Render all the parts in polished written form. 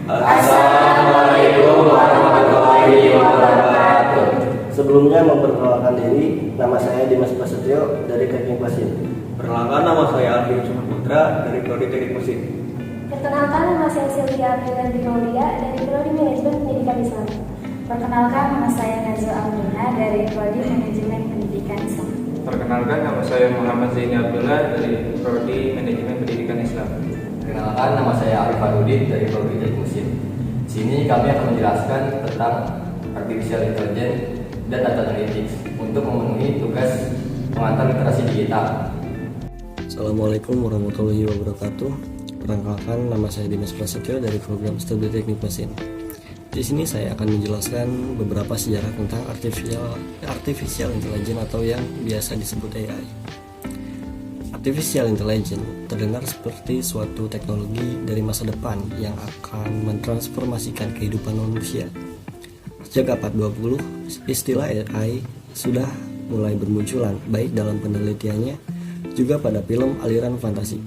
Assalamualaikum warahmatullahi wabarakatuh. Sebelumnya memperkenalkan diri, nama saya Dimas Prasetyo dari Teknik Mesin. Perkenalkan, nama saya Alvin Sumaputra dari Prodi Teknik Mesin. Perkenalkan, nama saya Sylvia Aprilanti Maulia dari Prodi Manajemen Pendidikan Islam. Perkenalkan, nama saya Nazwa Almina dari Prodi Manajemen Pendidikan Islam. Perkenalkan, nama saya Muhammad Zaini Abdullah dari Prodi Manajemen Pendidikan Islam. Perkenalkan, nama saya Arif Farudin dari Prodi Teknik Mesin. Di sini kami akan menjelaskan tentang Artificial Intelligence dan Data Analytics untuk memenuhi tugas pengantar literasi digital. Assalamualaikum warahmatullahi wabarakatuh. Perkenalkan, nama saya Dimas Prasetyo dari program studi Teknik Mesin. Di sini saya akan menjelaskan beberapa sejarah tentang artificial intelligence atau yang biasa disebut AI. Artificial intelligence terdengar seperti suatu teknologi dari masa depan yang akan mentransformasikan kehidupan manusia. Sejak abad 20, istilah AI sudah mulai bermunculan baik dalam penelitiannya juga pada film aliran fantasi.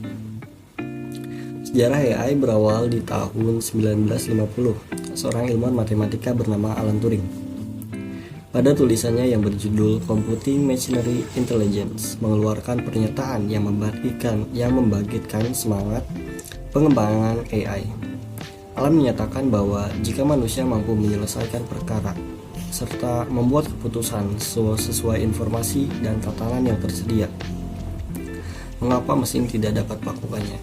Sejarah AI berawal di tahun 1950. Seorang ilmuwan matematika bernama Alan Turing, pada tulisannya yang berjudul Computing Machinery Intelligence, mengeluarkan pernyataan yang membangkitkan semangat pengembangan AI. Alan menyatakan bahwa jika manusia mampu menyelesaikan perkara serta membuat keputusan sesuai informasi dan tatanan yang tersedia, mengapa mesin tidak dapat melakukannya?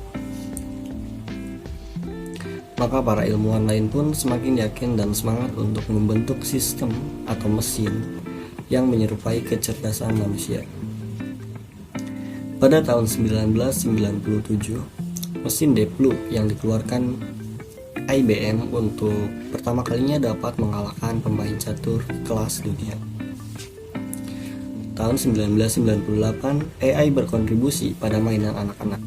Maka para ilmuwan lain pun semakin yakin dan semangat untuk membentuk sistem atau mesin yang menyerupai kecerdasan manusia. Pada tahun 1997, mesin Deep Blue yang dikeluarkan IBM untuk pertama kalinya dapat mengalahkan pemain catur kelas dunia. Tahun 1998, AI berkontribusi pada mainan anak-anak.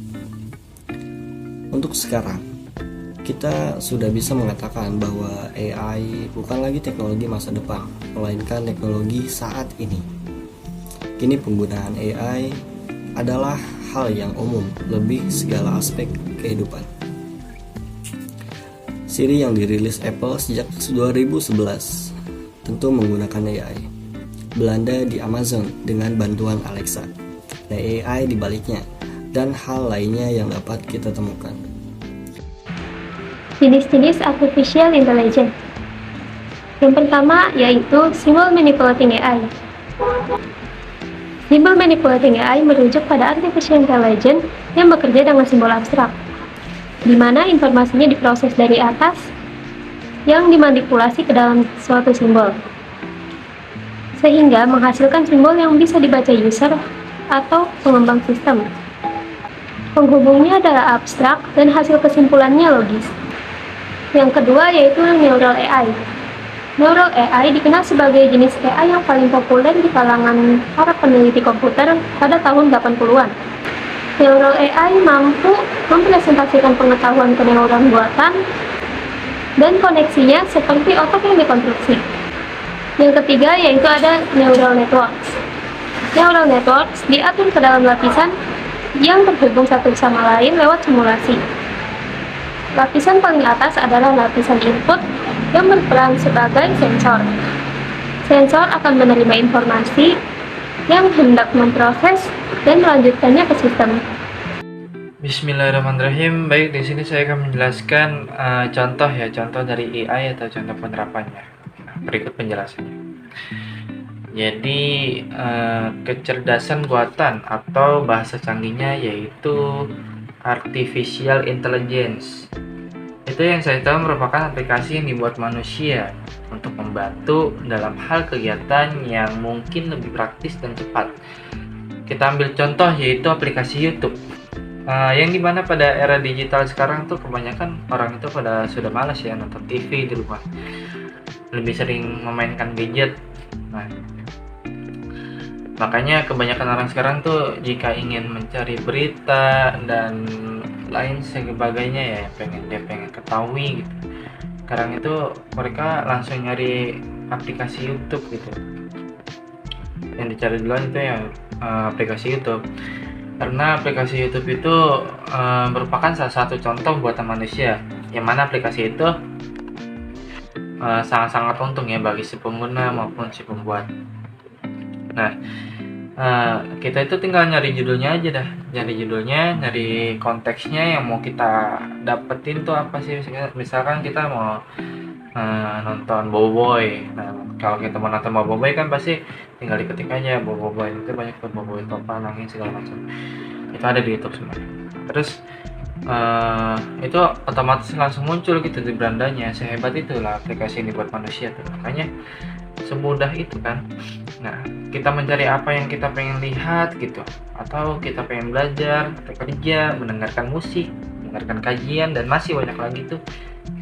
Untuk sekarang, kita sudah bisa mengatakan bahwa AI bukan lagi teknologi masa depan, melainkan teknologi saat ini. Kini penggunaan AI adalah hal yang umum, lebih segala aspek kehidupan. Siri yang dirilis Apple sejak 2011 tentu menggunakan AI. Belanda di Amazon dengan bantuan Alexa. Ada AI di baliknya, dan hal lainnya yang dapat kita temukan. Jenis-jenis Artificial Intelligence. Yang pertama yaitu Symbol Manipulating AI. Symbol Manipulating AI merujuk pada Artificial Intelligence yang bekerja dengan simbol abstrak, di mana informasinya diproses dari atas yang dimanipulasi ke dalam suatu simbol, sehingga menghasilkan simbol yang bisa dibaca user atau pengembang sistem. Penghubungnya adalah abstrak dan hasil kesimpulannya logis. Yang kedua yaitu Neural AI. Neural AI dikenal sebagai jenis AI yang paling populer di kalangan para peneliti komputer pada tahun 80-an. Neural AI mampu mempresentasikan pengetahuan ke neuron buatan dan koneksinya seperti otak yang dikonstruksi. Yang ketiga yaitu ada Neural Networks. Neural Networks diatur ke dalam lapisan yang terhubung satu sama lain lewat simulasi. Lapisan paling atas adalah lapisan input yang berperan sebagai sensor. Sensor akan menerima informasi yang hendak memproses dan melanjutkannya ke sistem. Bismillahirrahmanirrahim. Baik, di sini saya akan menjelaskan contoh dari AI atau contoh penerapannya. Berikut penjelasannya. Jadi kecerdasan buatan atau bahasa canggihnya yaitu Artificial Intelligence. Itu yang saya tahu merupakan aplikasi yang dibuat manusia untuk membantu dalam hal kegiatan yang mungkin lebih praktis dan cepat. Kita ambil contoh yaitu aplikasi YouTube. Yang dimana pada era digital sekarang tuh kebanyakan orang itu sudah malas ya nonton TV di rumah, lebih sering memainkan gadget. Makanya kebanyakan orang sekarang tuh jika ingin mencari berita dan lain sebagainya ya pengen ketahui gitu. Sekarang itu mereka langsung nyari aplikasi YouTube gitu. Yang dicari duluan itu yang aplikasi YouTube. Karena aplikasi YouTube itu merupakan salah satu contoh buatan manusia, yang mana aplikasi itu sangat-sangat untung ya bagi si pengguna maupun si pembuat. Nah, kita itu tinggal nyari judulnya aja dah, nyari konteksnya yang mau kita dapetin tuh apa sih. Misalkan kita mau nonton Boboiboy. Nah, kalau kita mau nonton Boboiboy kan pasti tinggal diketik aja Boboiboy, itu banyak tuh Boboiboy, Topan, Angin, segala macam. Itu ada di YouTube semua. Terus itu otomatis langsung muncul gitu di berandanya. Sehebat itulah aplikasi ini buat manusia tuh. Makanya semudah itu kan. Nah, kita mencari apa yang kita pengen lihat gitu, atau kita pengen belajar atau kerja, mendengarkan musik, mendengarkan kajian, dan masih banyak lagi tuh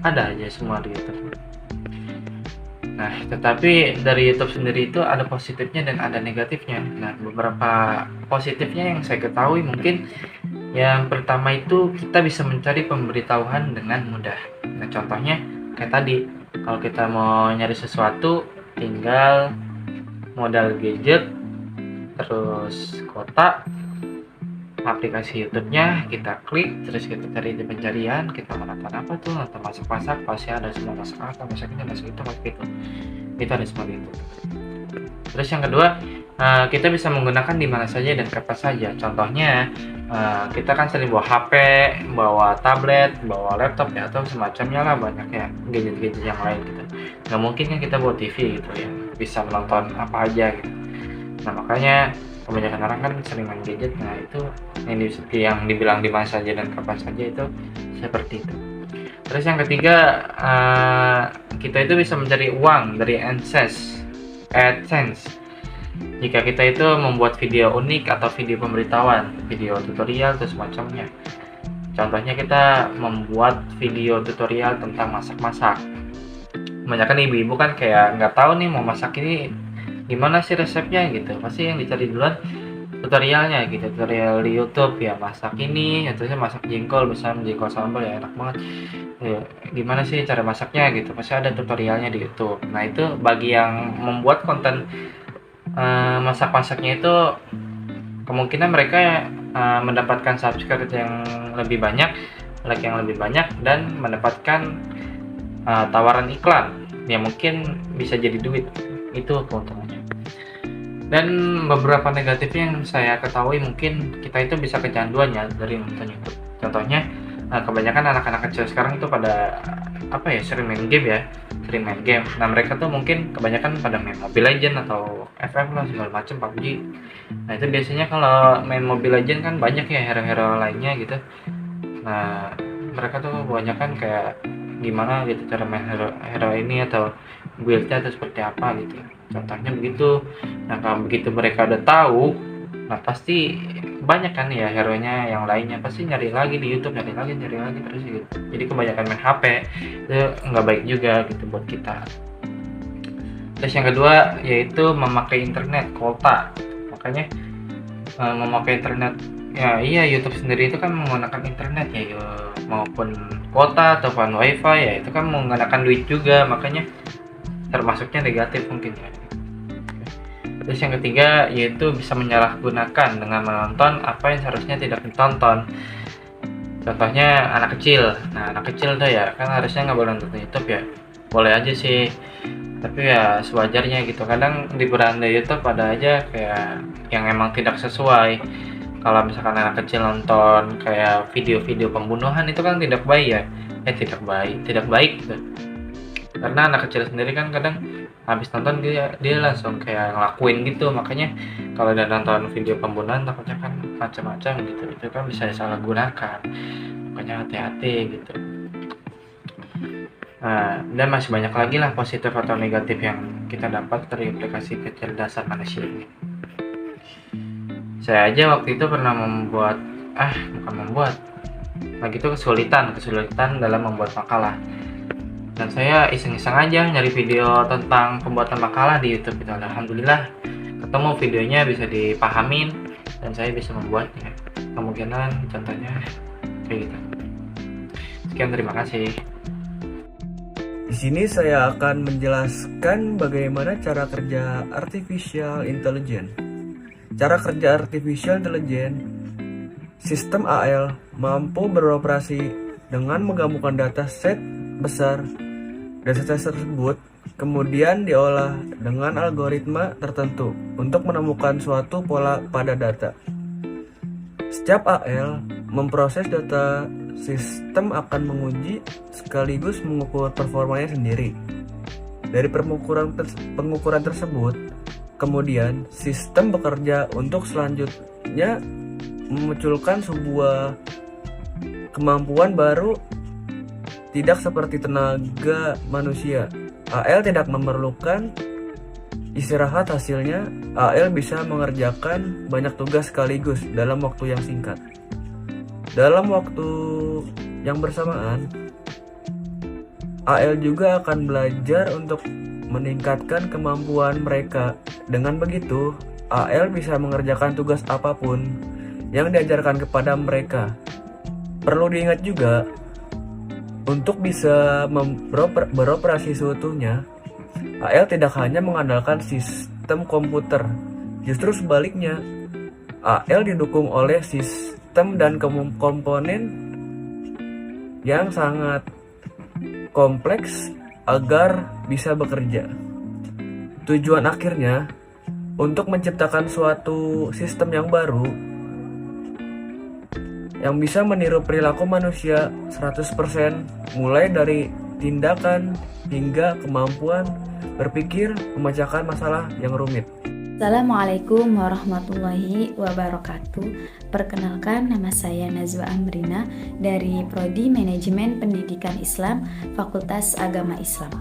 ada aja semua di YouTube. Nah, tetapi dari YouTube sendiri itu ada positifnya dan ada negatifnya. Nah, beberapa positifnya yang saya ketahui mungkin yang pertama itu kita bisa mencari pemberitahuan dengan mudah. Nah, contohnya kayak tadi, kalau kita mau nyari sesuatu tinggal modal gadget, terus kotak, aplikasi YouTube-nya kita klik, terus kita cari di pencarian, kita menonton apa tuh, nonton masak-masak, pasti ada semua masak apa, masak ini, masak itu, masak itu. Itu ada semua itu. Terus yang kedua, kita bisa menggunakan di mana saja dan kapan saja. Contohnya, kita kan sering bawa HP, bawa tablet, bawa laptop ya, atau semacamnya lah, banyak ya gadget-gadget yang lain gitu. Nggak mungkin kan kita bawa TV gitu ya, bisa menonton apa aja gitu. Nah, makanya kebanyakan orang kan sering main gadget. Nah, itu yang dibilang di mana saja dan kapan saja itu seperti itu. Terus yang ketiga, kita itu bisa mencari uang dari AdSense jika kita itu membuat video unik atau video pemberitahuan, video tutorial atau semacamnya. Contohnya kita membuat video tutorial tentang masak-masak. Kebanyakan ibu-ibu kan kayak nggak tahu nih mau masak ini gimana sih resepnya gitu, pasti yang dicari duluan tutorialnya gitu, tutorial di YouTube ya, masak ini, terusnya masak jengkol, misalnya jengkol sambal ya enak banget ya, gimana sih cara masaknya gitu, pasti ada tutorialnya di YouTube. Nah, itu bagi yang membuat konten masak-masaknya itu kemungkinan mereka mendapatkan subscribe yang lebih banyak, like yang lebih banyak, dan mendapatkan tawaran iklan yang mungkin bisa jadi duit. Itu keuntungannya. Dan beberapa negatifnya yang saya ketahui, mungkin kita itu bisa kecanduan ya dari nonton YouTube. Contohnya, kebanyakan anak-anak kecil sekarang itu pada sering main game. Nah, mereka tuh mungkin kebanyakan pada main Mobile Legends atau FF lah segala macam, PUBG. Nah, itu biasanya kalau main Mobile Legends kan banyak ya hero-hero lainnya gitu. Nah, mereka tuh kebanyakan kayak gimana gitu cara main hero ini atau build-nya atau seperti apa gitu. Contohnya begitu. Nah, kalau begitu mereka udah tahu, nah pasti banyak kan ya hero-nya yang lainnya, pasti nyari lagi di YouTube, nyari lagi terus gitu. Jadi kebanyakan main HP itu nggak baik juga gitu buat kita. Terus yang kedua yaitu memakai internet kuota. Makanya memakai internet ya, iya, YouTube sendiri itu kan menggunakan internet ya, maupun kuota ataupun wifi ya, itu kan menggunakan duit juga, makanya termasuknya negatif mungkin ya. Terus yang ketiga yaitu bisa menyalahgunakan dengan menonton apa yang seharusnya tidak ditonton. Contohnya anak kecil. Nah, anak kecil tuh ya kan harusnya nggak boleh nonton YouTube ya, boleh aja sih, tapi ya sewajarnya gitu. Kadang di beranda YouTube ada aja kayak yang emang tidak sesuai. Kalau misalkan anak kecil nonton kayak video-video pembunuhan, itu kan tidak baik ya, tidak baik gitu. Karena anak kecil sendiri kan kadang habis nonton dia langsung kayak ngelakuin gitu. Makanya kalau udah nonton video pembunuhan takutnya kan macam-macam gitu, itu kan bisa disalahgunakan. Makanya hati-hati gitu. Nah, dan masih banyak lagi lah positif atau negatif yang kita dapat dari aplikasi kecerdasan manusia ini. Saya aja waktu itu pernah lagi itu kesulitan dalam membuat makalah. Dan saya iseng-iseng aja nyari video tentang pembuatan makalah di YouTube itu. Alhamdulillah ketemu videonya, bisa dipahamin dan saya bisa membuatnya. Kemungkinan contohnya kayak gitu. Sekian, terima kasih. Di sini saya akan menjelaskan bagaimana cara kerja artificial intelligence. Cara kerja artificial intelligence, sistem AL mampu beroperasi dengan menggabungkan data set besar Data tersebut kemudian diolah dengan algoritma tertentu untuk menemukan suatu pola pada data. Setiap AL memproses data, sistem akan menguji sekaligus mengukur performanya sendiri. Dari pengukuran tersebut, kemudian sistem bekerja untuk selanjutnya memunculkan sebuah kemampuan baru. Tidak seperti tenaga manusia, AL tidak memerlukan istirahat. Hasilnya, AL bisa mengerjakan banyak tugas sekaligus dalam waktu yang singkat. Dalam waktu yang bersamaan, AL juga akan belajar untuk meningkatkan kemampuan mereka. Dengan begitu, AL bisa mengerjakan tugas apapun yang diajarkan kepada mereka. Perlu diingat juga, untuk bisa beroperasi seutuhnya, AL tidak hanya mengandalkan sistem komputer. Justru sebaliknya, AL didukung oleh sistem dan komponen yang sangat kompleks agar bisa bekerja. Tujuan akhirnya untuk menciptakan suatu sistem yang baru yang bisa meniru perilaku manusia 100%, mulai dari tindakan hingga kemampuan berpikir memecahkan masalah yang rumit. Assalamualaikum warahmatullahi wabarakatuh. Perkenalkan, nama saya Najwa Amrina dari Prodi Manajemen Pendidikan Islam, Fakultas Agama Islam.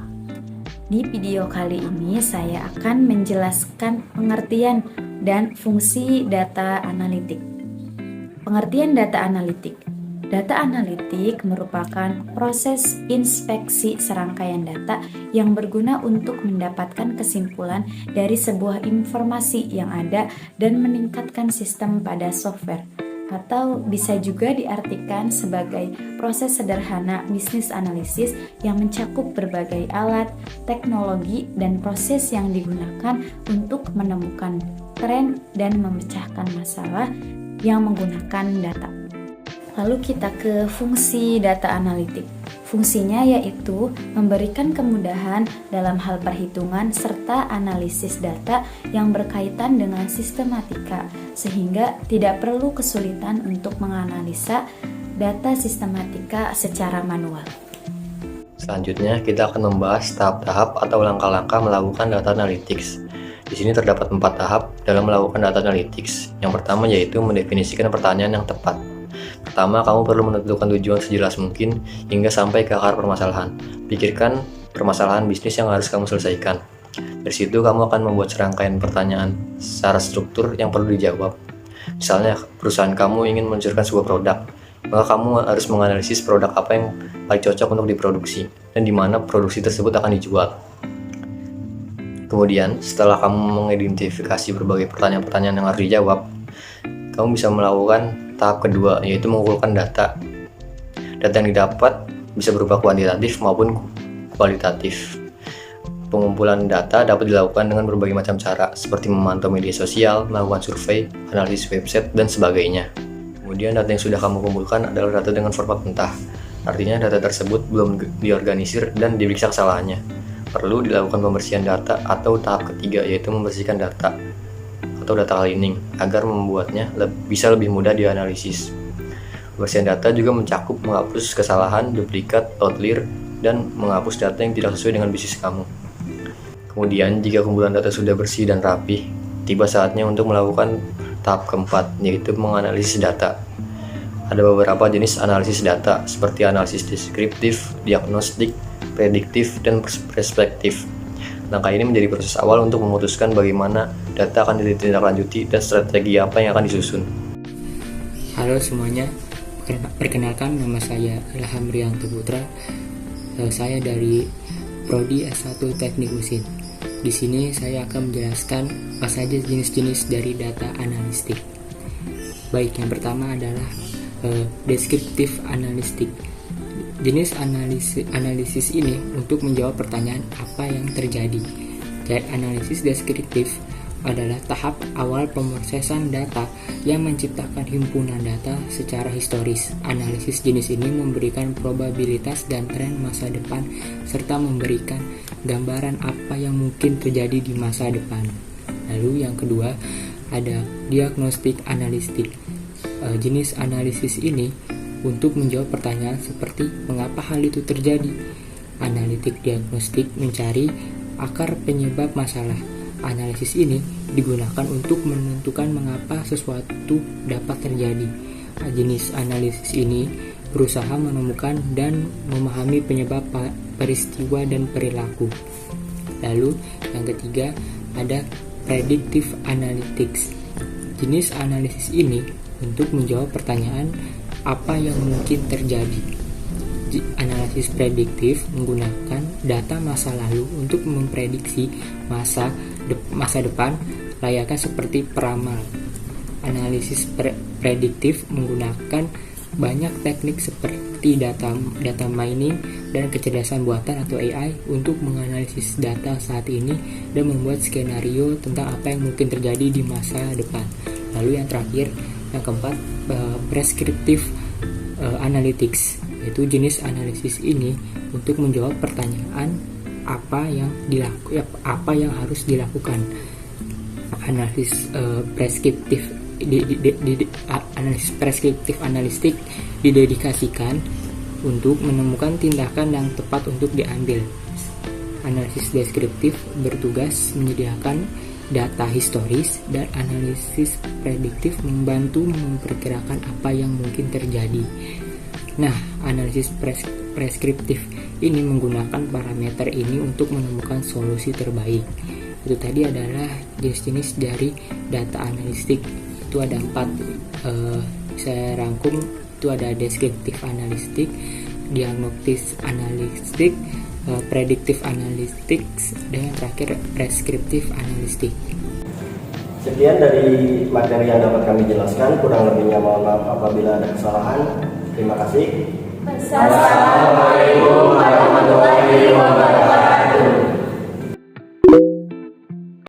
Di video kali ini saya akan menjelaskan pengertian dan fungsi data analitik. Pengertian data analitik. Data analitik merupakan proses inspeksi serangkaian data yang berguna untuk mendapatkan kesimpulan dari sebuah informasi yang ada dan meningkatkan sistem pada software, atau bisa juga diartikan sebagai proses sederhana bisnis analisis yang mencakup berbagai alat, teknologi, dan proses yang digunakan untuk menemukan tren dan memecahkan masalah yang menggunakan data. Lalu kita ke fungsi data analitik. Fungsinya yaitu memberikan kemudahan dalam hal perhitungan serta analisis data yang berkaitan dengan sistematika, sehingga tidak perlu kesulitan untuk menganalisa data sistematika secara manual. Selanjutnya, kita akan membahas tahap-tahap atau langkah-langkah melakukan data analytics. Di sini terdapat 4 tahap dalam melakukan data analytics. Yang pertama yaitu mendefinisikan pertanyaan yang tepat. Pertama, kamu perlu menentukan tujuan sejelas mungkin hingga sampai ke akar permasalahan. Pikirkan permasalahan bisnis yang harus kamu selesaikan. Dari situ kamu akan membuat serangkaian pertanyaan secara struktur yang perlu dijawab. Misalnya, perusahaan kamu ingin meluncurkan sebuah produk, maka kamu harus menganalisis produk apa yang paling cocok untuk diproduksi dan di mana produksi tersebut akan dijual. Kemudian, setelah kamu mengidentifikasi berbagai pertanyaan-pertanyaan yang harus dijawab, kamu bisa melakukan tahap kedua, yaitu mengumpulkan data. Data yang didapat bisa berupa kuantitatif maupun kualitatif. Pengumpulan data dapat dilakukan dengan berbagai macam cara, seperti memantau media sosial, melakukan survei, analisis website, dan sebagainya. Kemudian, data yang sudah kamu kumpulkan adalah data dengan format mentah. Artinya, data tersebut belum diorganisir dan diperiksa kesalahannya. Perlu dilakukan pembersihan data atau tahap ketiga, yaitu membersihkan data atau data cleaning agar membuatnya bisa lebih mudah dianalisis. Pembersihan data juga mencakup menghapus kesalahan, duplikat, outlier, dan menghapus data yang tidak sesuai dengan bisnis kamu. Kemudian, jika kumpulan data sudah bersih dan rapih, tiba saatnya untuk melakukan tahap keempat, yaitu menganalisis data. Ada beberapa jenis analisis data, seperti analisis deskriptif, diagnostik, prediktif, dan perspektif. Langkah ini menjadi proses awal untuk memutuskan bagaimana data akan ditindaklanjuti dan strategi apa yang akan disusun. Halo semuanya, perkenalkan nama saya Ilham Rianto Putra. Saya dari Prodi S1 Teknik Mesin. Di sini saya akan menjelaskan apa saja jenis-jenis dari data analitik. Baik, yang pertama adalah deskriptif analitik. Jenis analisis ini untuk menjawab pertanyaan apa yang terjadi. Dan analisis deskriptif adalah tahap awal pemrosesan data yang menciptakan himpunan data secara historis. Analisis jenis ini memberikan probabilitas dan tren masa depan serta memberikan gambaran apa yang mungkin terjadi di masa depan. Lalu yang kedua ada diagnostik analistik. Jenis analisis ini untuk menjawab pertanyaan seperti mengapa hal itu terjadi. Analitik diagnostik mencari akar penyebab masalah. Analisis ini digunakan untuk menentukan mengapa sesuatu dapat terjadi. Jenis analisis ini berusaha menemukan dan memahami penyebab peristiwa dan perilaku. Lalu yang ketiga ada predictive analytics. Jenis analisis ini untuk menjawab pertanyaan apa yang mungkin terjadi. Analisis prediktif menggunakan data masa lalu untuk memprediksi masa depan layaknya seperti peramal. Analisis prediktif menggunakan banyak teknik seperti data mining dan kecerdasan buatan atau AI untuk menganalisis data saat ini dan membuat skenario tentang apa yang mungkin terjadi di masa depan. Lalu yang terakhir, yang keempat, prescriptive analytics, yaitu jenis analisis ini untuk menjawab pertanyaan apa yang harus dilakukan. Analisis preskriptif analistik didedikasikan untuk menemukan tindakan yang tepat untuk diambil. Analisis deskriptif bertugas menyediakan data historis, dan analisis prediktif membantu memperkirakan apa yang mungkin terjadi. Nah, analisis preskriptif ini menggunakan parameter ini untuk menemukan solusi terbaik. Itu tadi adalah jenis-jenis dari data analistik. Itu ada 4. Saya rangkum, itu ada deskriptif analistik, diagnostik analistik, prediktif analistik, dan yang terakhir preskriptif analistik. Sekian dari materi yang dapat kami jelaskan. Kurang lebihnya mohon maaf apabila ada kesalahan. Terima kasih. Wassalamualaikum warahmatullahi wabarakatuh.